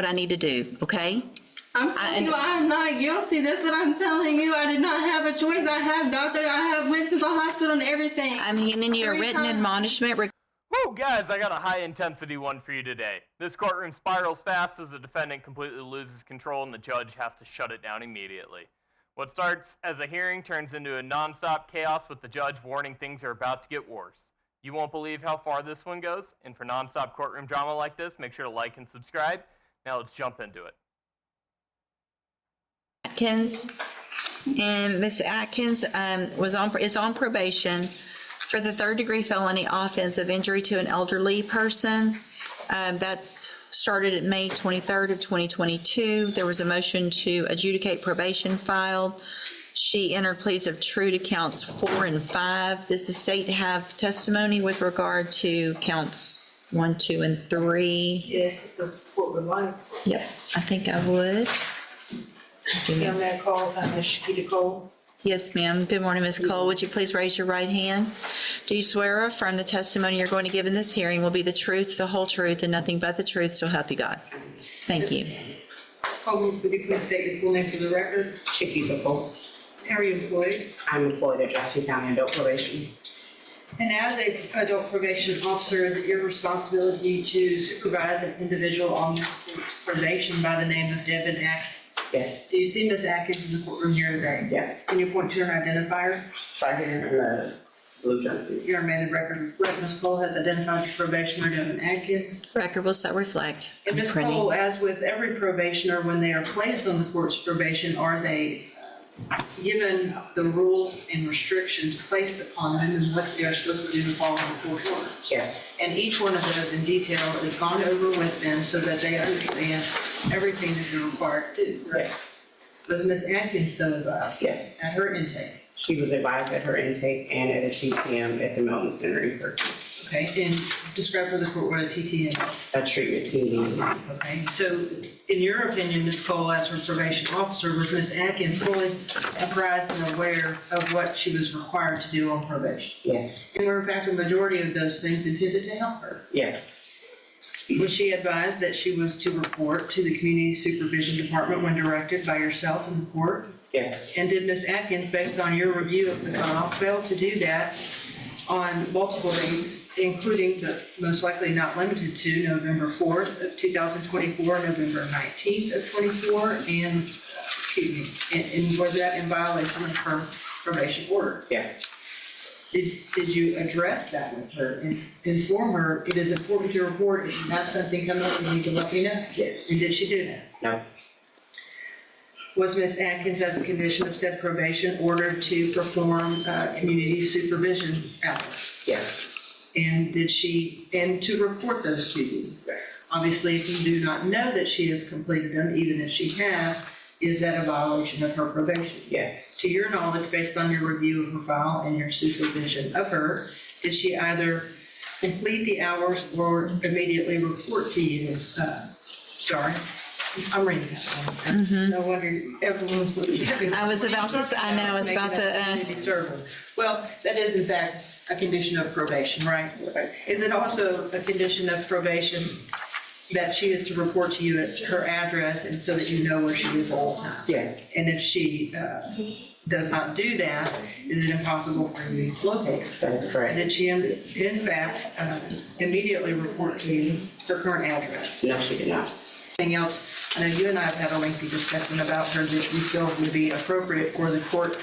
what I need to do, okay? I'm telling you, I'm not guilty. That's what I'm telling you. I did not have a choice. I have doctor. I have went to the hospital and everything. I'm handing you a written admonishment. Woo, guys, I got a high-intensity one for you today. This courtroom spirals fast as the defendant completely loses control and the judge has to shut it down immediately. What starts as a hearing turns into a non-stop chaos with the judge warning things are about to get worse. You won't believe how far this one goes, and for non-stop courtroom drama like this, make sure to like and subscribe. Now let's jump into it. Atkins, and Miss Atkins is on probation for the third-degree felony offense of injury to an elderly person. That's started at May 23rd of 2022. There was a motion to adjudicate probation filed. She entered pleas of true to counts 4 and 5. Does the state have testimony with regard to counts 1, 2, and 3? Yes, the court would like. Yep, I think I would. On that call, Ms. Shakita Cole. Yes, ma'am. Good morning, Ms. Cole. Would you please raise your right hand? Do you swear or affirm the testimony you're going to give in this hearing will be the truth, the whole truth, and nothing but the truth, so help you God? Thank you. Ms. Cole, would you please state your full name for the record? Shakita Cole. How are you employed? I'm employed at Jackson County Adult Probation. And as an adult probation officer, is it your responsibility to supervise an individual on this court's probation by the name of Defendant? Yes. Do you see Ms. Atkins in the courtroom here today? Yes. Can you point to her identifier? Right here in the blue jumpsuit. Your amended record reflect Ms. Cole has identified your probationer, Devin Atkins. Record will so reflect. And Ms. Cole, as with every probationer, when they are placed on the court's probation, are they given the rules and restrictions placed upon them and what they are supposed to do to follow the court order? Yes. And each one of those in detail is gone over with them so that they understand everything that they're required to do. Yes. Was Ms. Atkins so advised? Yes. At her intake? She was advised at her intake and at a TTM at the Milton Center in person. Okay, and describe for the court what a TTM is. A treatment team. Okay, so in your opinion, Ms. Cole, as her probation officer, was Ms. Atkins fully apprised and aware of what she was required to do on probation? Yes. And were in fact a majority of those things intended to help her? Yes. Was she advised that she was to report to the Community Supervision Department when directed by yourself in the court? Yes. And did Ms. Atkins, based on your review of the file, fail to do that on multiple dates, including but most likely not limited to November 4th of 2024, November 19th of 24, and, and was that in violation of her probation order? Yes. Did you address that with her and inform her, it is important to report, if you have something coming up, you need to let me know? Yes. And did she do that? No. Was Ms. Atkins, as a condition of said probation, ordered to perform community supervision hours? Yes. And and to report those to you? Yes. Obviously, if you do not know that she has completed them, even if she has, is that a violation of her probation? Yes. To your knowledge, based on your review of her file and your supervision of her, did she either complete the hours or immediately report to you? Sorry. I'm reading that. No wonder everyone's looking at me. I was about to say, I know, I was about to. Community service. Well, that is in fact a condition of probation, right? Is it also a condition of probation that she is to report to you as to her address and so that you know where she is at all times? Yes. And if she does not do that, is it impossible for you to locate her? That is correct. Did she in fact immediately report to you her current address? No, she did not. Anything else? I know you and I have had a lengthy discussion about her that you feel would be appropriate for the court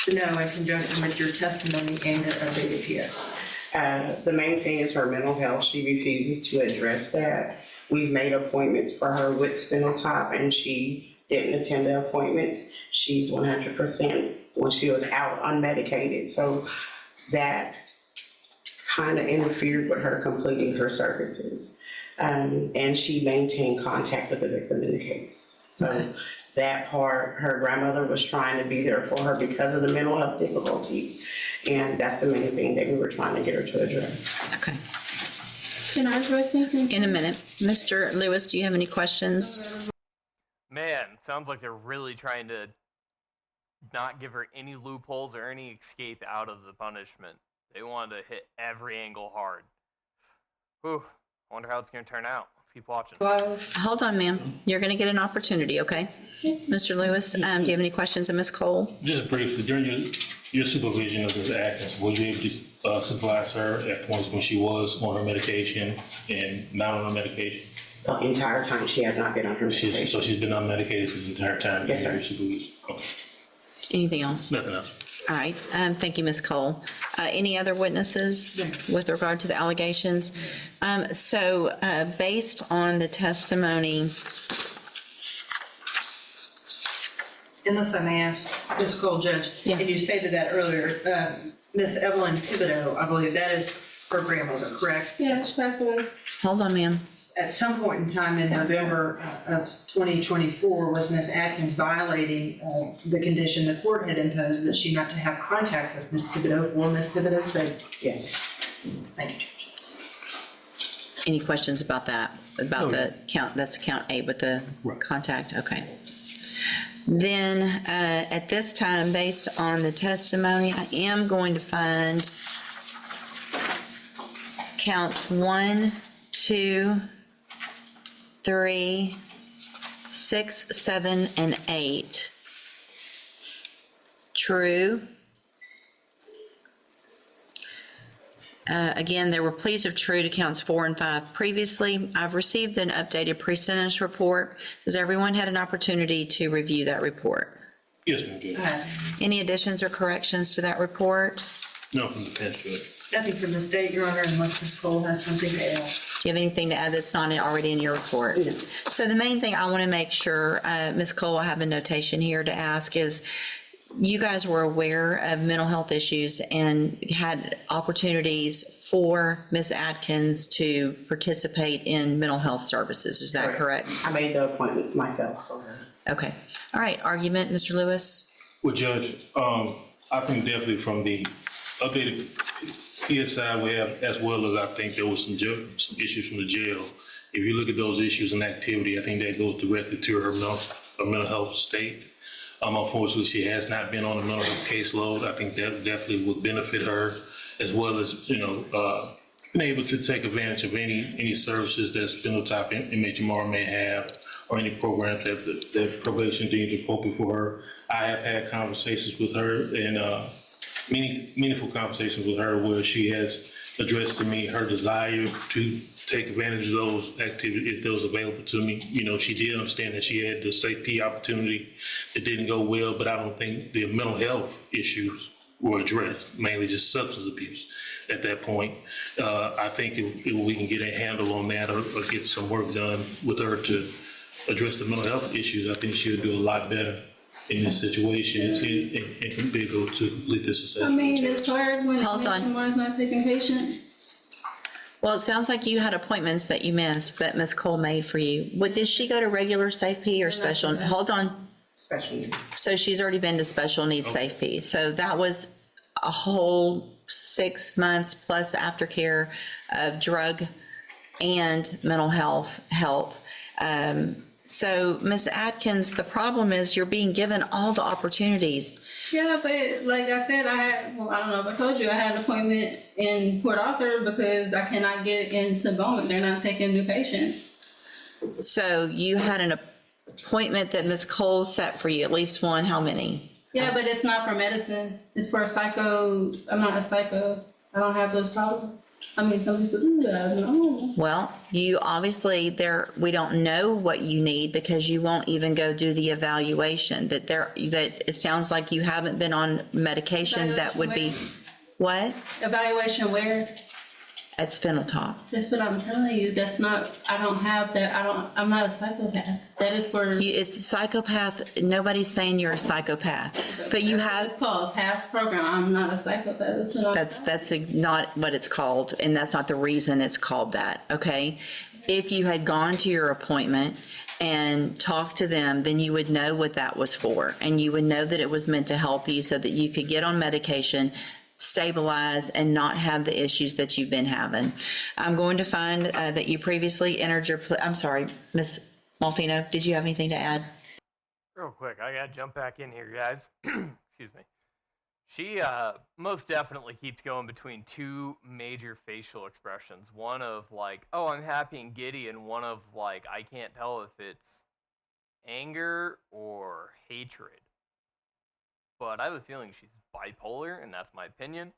to know in conjunction with your testimony and your updated PSI. The main thing is her mental health. She refuses to address that. We've made appointments for her with Spinal Tap and she didn't attend the appointments. She's 100% when she was out unmedicated. So that kind of interfered with her completing her services. And she maintained contact with the victim in the case. So that part, her grandmother was trying to be there for her because of the mental health difficulties. And that's the main thing that we were trying to get her to address. Okay. Can I address something? In a minute. Mr. Lewis, do you have any questions? Man, sounds like they're really trying to not give her any loopholes or any escape out of the punishment. They wanted to hit every angle hard. Whew. I wonder how it's going to turn out. It's keep watching. Hold on, ma'am. You're going to get an opportunity, okay? Mr. Lewis, do you have any questions of Ms. Cole? Just briefly, during your supervision of Ms. Atkins, was you able to supervise her at points when she was on her medication and not on her medication? The entire time she has not been on her medication. So she's been unmedicated this entire time? Yes, sir. Your supervision? Okay. Anything else? Nothing else. All right, thank you, Ms. Cole. Any other witnesses with regard to the allegations? Based on the testimony, Unless I may ask, Ms. Cole, Judge, Yeah. and you stated that earlier, Ms. Evelyn Thibodeau, I believe that is her grandmother, correct? Yeah, respectfully. hold on, ma'am. At some point in time in November of 2024, was Ms. Atkins violating the condition the court had imposed that she not to have contact with Ms. Thibodeau for Ms. Thibodeau's safety? Yes. Thank you, Judge. Any questions about that? About the count, that's count 8 with the Right. contact? Okay. Then, at this time, based on the testimony, I am going to find count 1, 2, 3, 6, 7, and 8 true. Again, there were pleas of true to counts 4 and 5 previously. I've received an updated pre-sentence report. Has everyone had an opportunity to review that report? Yes, ma'am, Judge. Any additions or corrections to that report? No, from the defense, Judge. Nothing from the state, Your Honor, unless Ms. Cole has something to add. Do you have anything to add that's not already in your report? No. So the main thing I want to make sure, Ms. Cole, I have a notation here to ask is, you guys were aware of mental health issues and had opportunities for Ms. Atkins to participate in mental health services. Is that correct? I made the appointments myself for her. Okay. All right. Argument, Mr. Lewis? Well, Judge, I think definitely from the updated PSI we have, as well as I think there was some issues from the jail. If you look at those issues and activity, I think that goes directly to her mental health state. Unfortunately, she has not been on a mental health caseload. I think that definitely would benefit her, as well as, being able to take advantage of any services that spinal tap inmate Jamar may have, or any programs that probation deemed appropriate for her. I have had conversations with her and meaningful conversations with her where she has addressed to me her desire to take advantage of those activities if those available to me. She did understand that she had the safety opportunity that didn't go well, but I don't think the mental health issues were addressed, mainly just substance abuse at that point. I think if we can get a handle on that or get some work done with her to address the mental health issues, I think she'll do a lot better in this situation and can be able to complete this I assessment. mean, it's hard when Hold on. someone's not taking patients. Well, it sounds like you had appointments that you missed that Ms. Cole made for you. Did she go to regular Safe P or special? Hold on. Special needs. So she's already been to special needs Safe P. So that was a whole 6 months plus aftercare of drug and mental health help. So Ms. Atkins, the problem is you're being given all the opportunities. Yeah, but like I said, I don't know if I told you, I had an appointment in Port Arthur because I cannot get into Bowman. They're not taking new patients. So you had an appointment that Ms. Cole set for you, at least one, how many? Yeah, but it's not for medicine. It's for psycho. I'm not a psycho. I don't have those problems. I mean, some people do that. I don't know. Well, you obviously we don't know what you need because you won't even go do the evaluation that it sounds like you haven't been on medication that would be, what? Evaluation where? At Spinaltop. That's what I'm telling you. That's not, I don't have that. I'm not a psychopath. That is for. It's psychopath, nobody's saying you're a psychopath, but you have. It's called PASS program. I'm not a psychopath. That's what I'm. That's not what it's called, and that's not the reason it's called that, okay? If you had gone to your appointment and talked to them, then you would know what that was for, and you would know that it was meant to help you so that you could get on medication, stabilize, and not have the issues that you've been having. I'm going to find that you previously entered your, I'm sorry, Ms. Malfino, did you have anything to add? Real quick, I gotta jump back in here, guys. Excuse me. She most definitely keeps going between two major facial expressions. One of like, oh, I'm happy and giddy, and one of like, I can't tell if it's anger or hatred. But I have a feeling she's bipolar, and that's my opinion.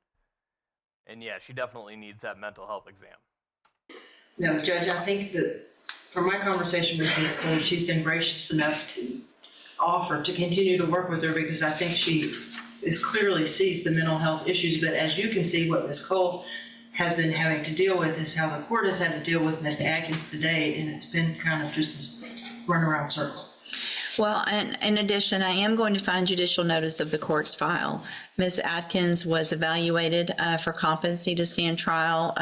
And yeah, she definitely needs that mental health exam. No, Judge, I think that from my conversation with Ms. Cole, she's been gracious enough to offer to continue to work with her because I think she clearly sees the mental health issues. But as you can see, what Ms. Cole has been having to deal with is how the court has had to deal with Ms. Atkins today, and it's been kind of just this runaround circle. Well, and in addition, I am going to find judicial notice of the court's file. Ms. Atkins was evaluated for competency to stand trial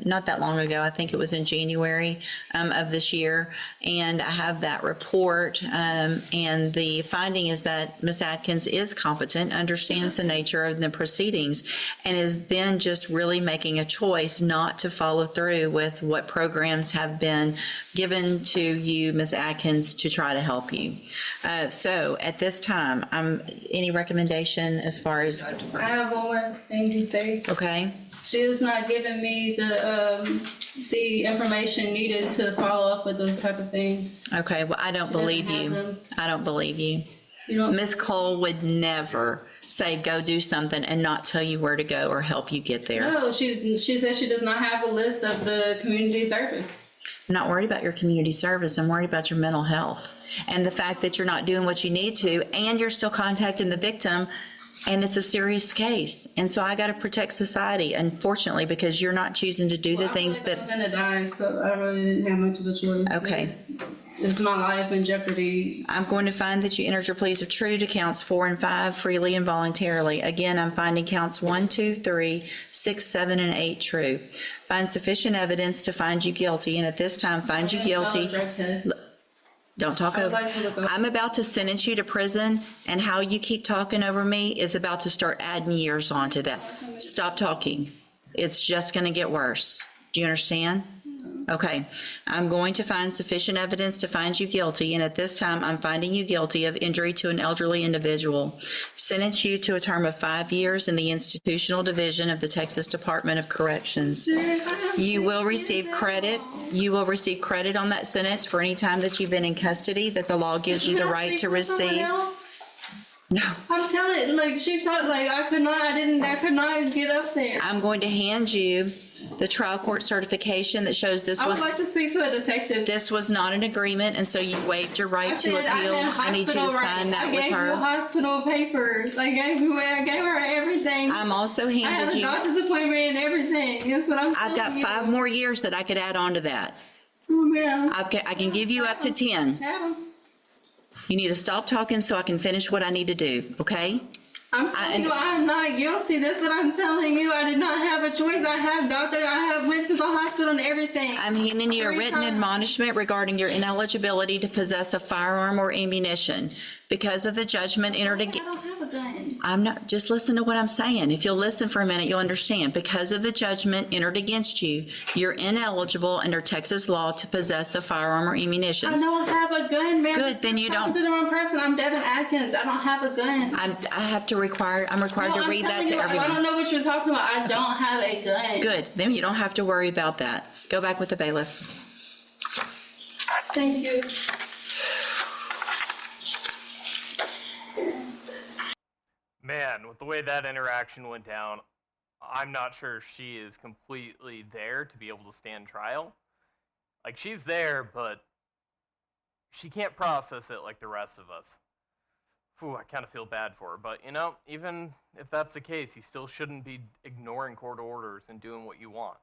not that long ago. I think it was in January of this year. And I have that report. And the finding is that Ms. Atkins is competent, understands the nature of the proceedings, and is then just really making a choice not to follow through with what programs have been given to you, Ms. Atkins, to try to help you. So at this time, any recommendation as far as, I have one more thing to say. okay? She is not giving me the information needed to follow up with those type of things. Okay, well, I don't She doesn't believe have you. them. I don't believe you. You know, Ms. Cole would never say, go do something and not tell you where to go or help you get there. no, she says she does not have a list of the community service. I'm not worried about your community service. I'm worried about your mental health and the fact that you're not doing what you need to, and you're still contacting the victim, and it's a serious case. And so I got to protect society, unfortunately, because you're not choosing to do the things I was that, gonna die, so I really didn't have much of a choice. Okay. It's my life in jeopardy. I'm going to find that you entered your pleas of true to counts 4 and 5 freely and voluntarily. Again, I'm finding counts 1, 2, 3, 6, 7, and 8 true. Find sufficient evidence to find you guilty, and at this time, find you guilty. Drug test. Don't talk I would over. like to look up- I'm about to sentence you to prison, and how you keep talking over me is about to start adding years onto that. Stop talking. It's just going to get worse. Do you understand? Okay. I'm going to find sufficient evidence to find you guilty, and at this time, I'm finding you guilty of injury to an elderly individual. Sentence you to a term of 5 years in the institutional division of the Texas Department of Corrections. You will receive credit. You will receive credit on that sentence for any time that you've been in custody that the law gives you the right to receive. No, I'm telling, like, she thought, like, I could not get up there. I'm going to hand you the trial court certification that shows this I would was, like to speak to a detective. this was not an agreement, and so you waived your right to appeal. I need you to sign that with I gave you her. hospital papers. I gave her everything. I'm also I had handed a you, doctor's appointment and everything. That's what I'm I've got telling you. 5 more years that I could add on to that. Oh, man. I can give you up to 10. Have 'em. You need to stop talking so I can finish what I need to do, okay? I'm telling you, I'm not guilty. That's what I'm telling you. I did not have a choice. I went to the hospital and everything. I'm handing you a 3 written times. admonishment regarding your ineligibility to possess a firearm or ammunition. Because of the judgment entered I against, don't have a gun. I'm not, just listen to what I'm saying. If you'll listen for a minute, you'll understand. Because of the judgment entered against you, you're ineligible under Texas law to possess a firearm or ammunition. I don't have a gun, man. Good, then you I'm talking don't. to the wrong person. I'm Devin Atkins. I don't have a gun. I'm required No, to I'm read that telling to you, I everyone. don't know what you're talking about. I don't have a gun. Good, then you don't have to worry about that. Go back with the bailiff. Thank you. Man, with the way that interaction went down, I'm not sure she is completely there to be able to stand trial. Like, she's there, but she can't process it like the rest of us. Phew, I kind of feel bad for her. But, you know, even if that's the case, you still shouldn't be ignoring court orders and doing what you want.